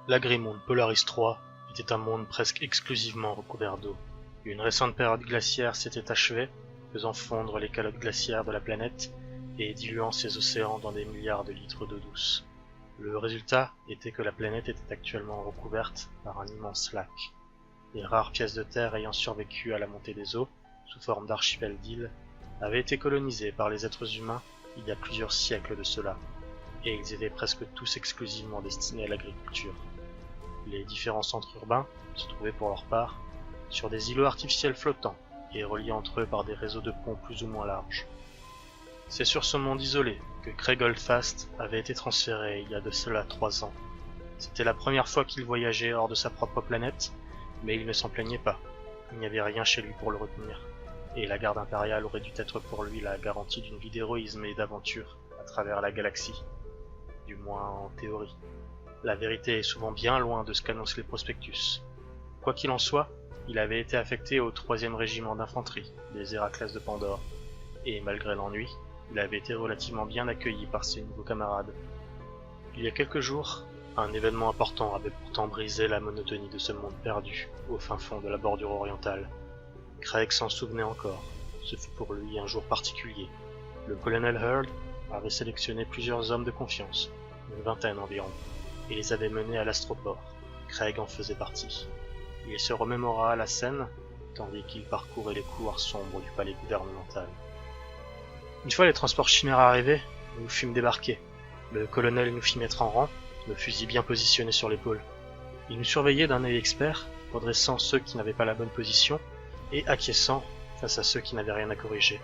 L'Agrimonde Polaris 3 était un monde presque exclusivement recouvert d'eau. Une récente période glaciaire s'était achevée, faisant fondre les calottes glaciaires de la planète et diluant ses océans dans des milliards de litres d'eau douce. Le résultat était que la planète était actuellement recouverte par un immense lac. Les rares pièces de terre ayant survécu à la montée des eaux, sous forme d'archipels d'îles, avaient été colonisées par les êtres humains il y a plusieurs siècles de cela, et ils étaient presque tous exclusivement destinés à l'agriculture. Les différents centres urbains se trouvaient pour leur part sur des îlots artificiels flottants et reliés entre eux par des réseaux de ponts plus ou moins larges. C'est sur ce monde isolé que Craig Holdfast avait été transféré il y a de cela 3 ans. C'était la première fois qu'il voyageait hors de sa propre planète, mais il ne s'en plaignait pas. Il n'y avait rien chez lui pour le retenir, et la garde impériale aurait dû être pour lui la garantie d'une vie d'héroïsme et d'aventure à travers la galaxie. Du moins en théorie. La vérité est souvent bien loin de ce qu'annoncent les prospectus. Quoi qu'il en soit, il avait été affecté au 3e régiment d'infanterie des Héraclès de Pandore, et malgré l'ennui, il avait été relativement bien accueilli par ses nouveaux camarades. Il y a quelques jours, un événement important avait pourtant brisé la monotonie de ce monde perdu, au fin fond de la bordure orientale. Craig s'en souvenait encore, ce fut pour lui un jour particulier. Le colonel Hurd avait sélectionné plusieurs hommes de confiance, une vingtaine environ, et les avait menés à l'astroport. Craig en faisait partie. Il se remémora la scène, tandis qu'il parcourait les couloirs sombres du palais gouvernemental. Une fois les transports chimères arrivés, nous fûmes débarqués. Le colonel nous fit mettre en rang, le fusil bien positionné sur l'épaule. Il nous surveillait d'un œil expert, redressant ceux qui n'avaient pas la bonne position, et acquiesçant face à ceux qui n'avaient rien à corriger.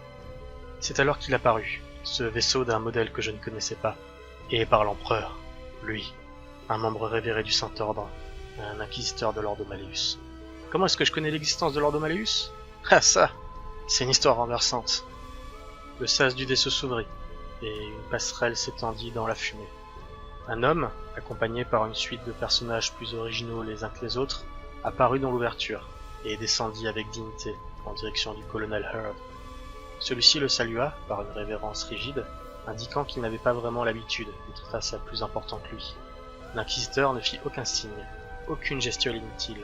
C'est alors qu'il apparut, ce vaisseau d'un modèle que je ne connaissais pas, et par l'empereur, lui, un membre révéré du Saint-Ordre, un inquisiteur de l'Ordo Malleus. Comment est-ce que je connais l'existence de l'Ordo Malleus? Ah ça, c'est une histoire renversante. Le sas du vaisseau s'ouvrit, et une passerelle s'étendit dans la fumée. Un homme, accompagné par une suite de personnages plus originaux les uns que les autres, apparut dans l'ouverture, et descendit avec dignité en direction du colonel Hurd. Celui-ci le salua par une révérence rigide, indiquant qu'il n'avait pas vraiment l'habitude d'être face à plus important que lui. L'inquisiteur ne fit aucun signe, aucune gestuelle inutile.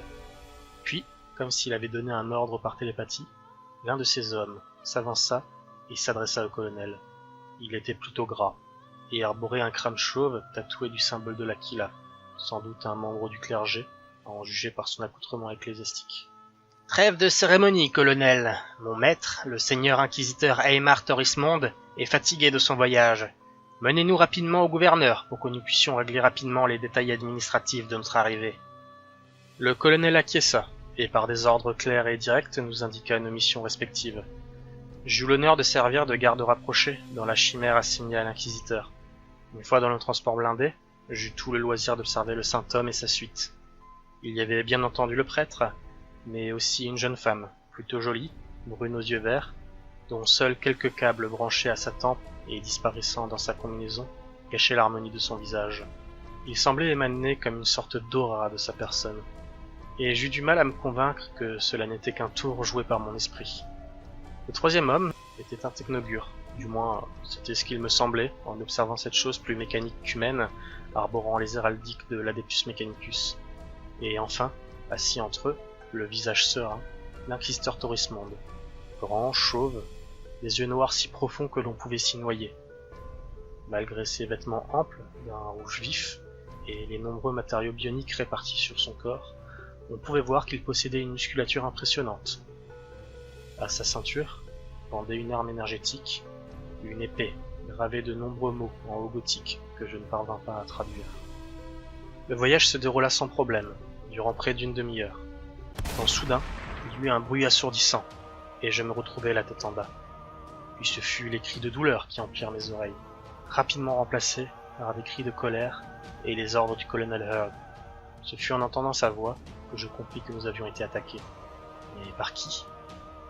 Puis, comme s'il avait donné un ordre par télépathie, l'un de ses hommes s'avança et s'adressa au colonel. Il était plutôt gras, et arborait un crâne chauve tatoué du symbole de l'Aquila, sans doute un membre du clergé, à en juger par son accoutrement ecclésiastique. « Trêve de cérémonie, colonel. Mon maître, le seigneur inquisiteur Aemar Torismond, est fatigué de son voyage. Menez-nous rapidement au gouverneur pour que nous puissions régler rapidement les détails administratifs de notre arrivée. » Le colonel acquiesça, et par des ordres clairs et directs nous indiqua nos missions respectives. J'eus l'honneur de servir de garde rapproché dans la chimère assignée à l'inquisiteur. Une fois dans le transport blindé, j'eus tout le loisir d'observer le saint homme et sa suite. Il y avait bien entendu le prêtre, mais aussi une jeune femme, plutôt jolie, brune aux yeux verts, dont seuls quelques câbles branchés à sa tempe et disparaissant dans sa combinaison cachaient l'harmonie de son visage. Il semblait émaner comme une sorte d'aura de sa personne, et j'eus du mal à me convaincre que cela n'était qu'un tour joué par mon esprit. Le 3e homme était un technogure, du moins c'était ce qu'il me semblait en observant cette chose plus mécanique qu'humaine, arborant les héraldiques de l'Adeptus Mechanicus. Et enfin, assis entre eux, le visage serein, l'inquisiteur Torismond, grand, chauve, les yeux noirs si profonds que l'on pouvait s'y noyer. Malgré ses vêtements amples, d'un rouge vif, et les nombreux matériaux bioniques répartis sur son corps, on pouvait voir qu'il possédait une musculature impressionnante. À sa ceinture pendait une arme énergétique, une épée, gravée de nombreux mots en haut gothique que je ne parvins pas à traduire. Le voyage se déroula sans problème, durant près d'une demi-heure, quand soudain, il y eut un bruit assourdissant, et je me retrouvai la tête en bas. Puis ce fut les cris de douleur qui emplirent mes oreilles, rapidement remplacés par des cris de colère et les ordres du colonel Hurd. Ce fut en entendant sa voix que je compris que nous avions été attaqués. Mais par qui?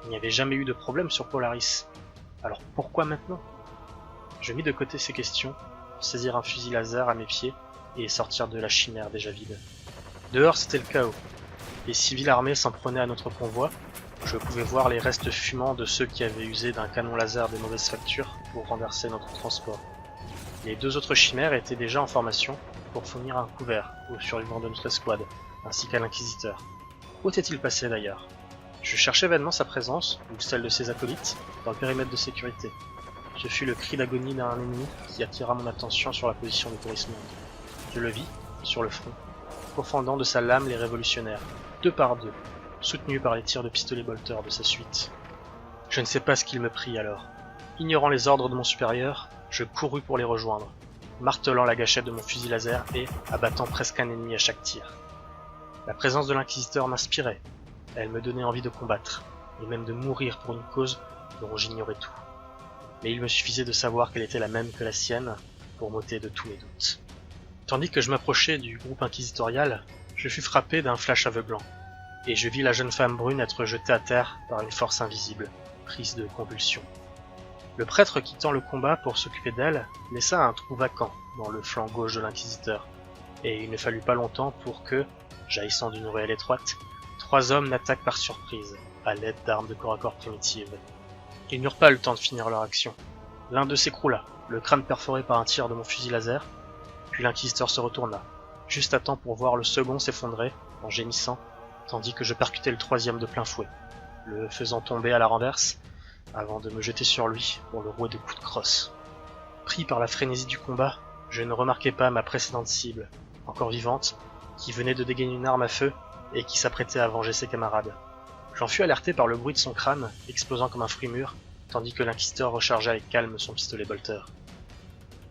Il n'y avait jamais eu de problème sur Polaris. Alors pourquoi maintenant? Je mis de côté ces questions pour saisir un fusil laser à mes pieds et sortir de la chimère déjà vide. Dehors c'était le chaos. Les civils armés s'en prenaient à notre convoi. Je pouvais voir les restes fumants de ceux qui avaient usé d'un canon laser de mauvaise facture pour renverser notre transport. Les 2 autres chimères étaient déjà en formation pour fournir un couvert aux survivants de notre escouade, ainsi qu'à l'inquisiteur. Où était-il passé d'ailleurs? Je cherchais vainement sa présence, ou celle de ses acolytes, dans le périmètre de sécurité. Ce fut le cri d'agonie d'un ennemi qui attira mon attention sur la position de Tourismond. Je le vis, sur le front, pourfendant de sa lame les révolutionnaires, 2 par 2, soutenus par les tirs de pistolet bolter de sa suite. Je ne sais pas ce qu'il me prit alors. Ignorant les ordres de mon supérieur, je courus pour les rejoindre, martelant la gâchette de mon fusil laser et abattant presque un ennemi à chaque tir. La présence de l'inquisiteur m'inspirait. Elle me donnait envie de combattre, et même de mourir pour une cause dont j'ignorais tout. Mais il me suffisait de savoir qu'elle était la même que la sienne pour m'ôter de tous mes doutes. Tandis que je m'approchais du groupe inquisitorial, je fus frappé d'un flash aveuglant, et je vis la jeune femme brune être jetée à terre par une force invisible, prise de convulsions. Le prêtre quittant le combat pour s'occuper d'elle laissa un trou vacant dans le flanc gauche de l'inquisiteur, et il ne fallut pas longtemps pour que, jaillissant d'une ruelle étroite, 3 hommes n'attaquent par surprise, à l'aide d'armes de corps à corps primitives. Ils n'eurent pas le temps de finir leur action. L'un d'eux s'écroula, le crâne perforé par un tir de mon fusil laser, puis l'inquisiteur se retourna, juste à temps pour voir le second s'effondrer, en gémissant, tandis que je percutais le 3e de plein fouet, le faisant tomber à la renverse, avant de me jeter sur lui pour le rouer de coups de crosse. Pris par la frénésie du combat, je ne remarquai pas ma précédente cible, encore vivante, qui venait de dégainer une arme à feu et qui s'apprêtait à venger ses camarades. J'en fus alerté par le bruit de son crâne, explosant comme un fruit mûr, tandis que l'inquisiteur rechargeait avec calme son pistolet bolter.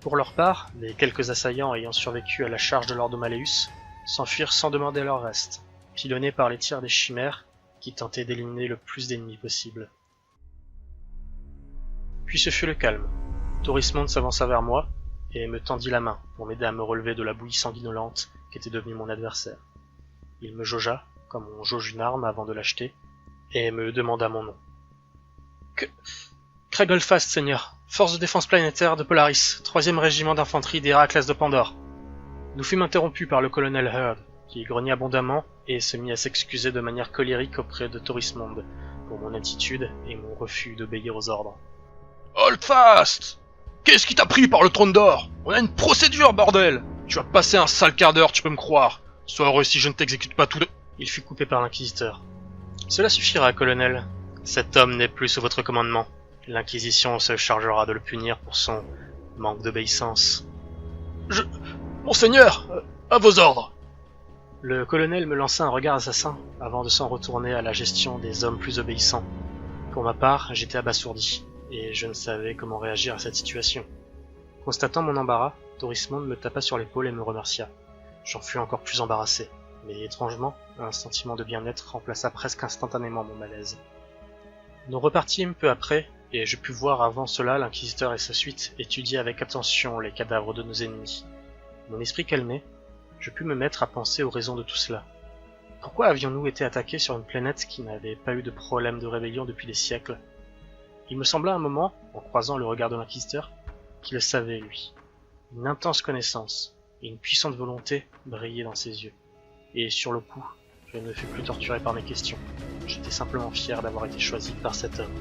Pour leur part, les quelques assaillants ayant survécu à la charge de Lord Malleus s'enfuirent sans demander leur reste, pilonnés par les tirs des chimères qui tentaient d'éliminer le plus d'ennemis possible. Puis ce fut le calme. Tourismond s'avança vers moi et me tendit la main pour m'aider à me relever de la bouillie sanguinolente qu'était devenue mon adversaire. Il me jaugea, comme on jauge une arme avant de l'acheter, et me demanda mon nom. Craig Holdfast, Seigneur, force de défense planétaire de Polaris, 3e régiment d'infanterie d'Héraclès de Pandore. Nous fûmes interrompus par le colonel Hurd, qui grogna abondamment et se mit à s'excuser de manière colérique auprès de Tourismond pour mon attitude et mon refus d'obéir aux ordres. Holdfast! Qu'est-ce qui t'a pris par le trône d'or? On a une procédure, bordel! Tu vas passer un sale quart d'heure, tu peux me croire. Sois heureux si je ne t'exécute pas tout de... Il fut coupé par l'inquisiteur. Cela suffira, colonel. Cet homme n'est plus sous votre commandement. L'Inquisition se chargera de le punir pour son manque d'obéissance. Monseigneur, à vos ordres! Le colonel me lança un regard assassin avant de s'en retourner à la gestion des hommes plus obéissants. Pour ma part, j'étais abasourdi, et je ne savais comment réagir à cette situation. Constatant mon embarras, Tourismond me tapa sur l'épaule et me remercia. J'en fus encore plus embarrassé, mais étrangement, un sentiment de bien-être remplaça presque instantanément mon malaise. Nous repartîmes peu après, et je pus voir avant cela l'inquisiteur et sa suite étudier avec attention les cadavres de nos ennemis. Mon esprit calmé, je pus me mettre à penser aux raisons de tout cela. Pourquoi avions-nous été attaqués sur une planète qui n'avait pas eu de problème de rébellion depuis des siècles? Il me sembla un moment, en croisant le regard de l'inquisiteur, qu'il le savait, lui. Une intense connaissance et une puissante volonté brillaient dans ses yeux. Et sur le coup, je ne fus plus torturé par mes questions. J'étais simplement fier d'avoir été choisi par cet homme.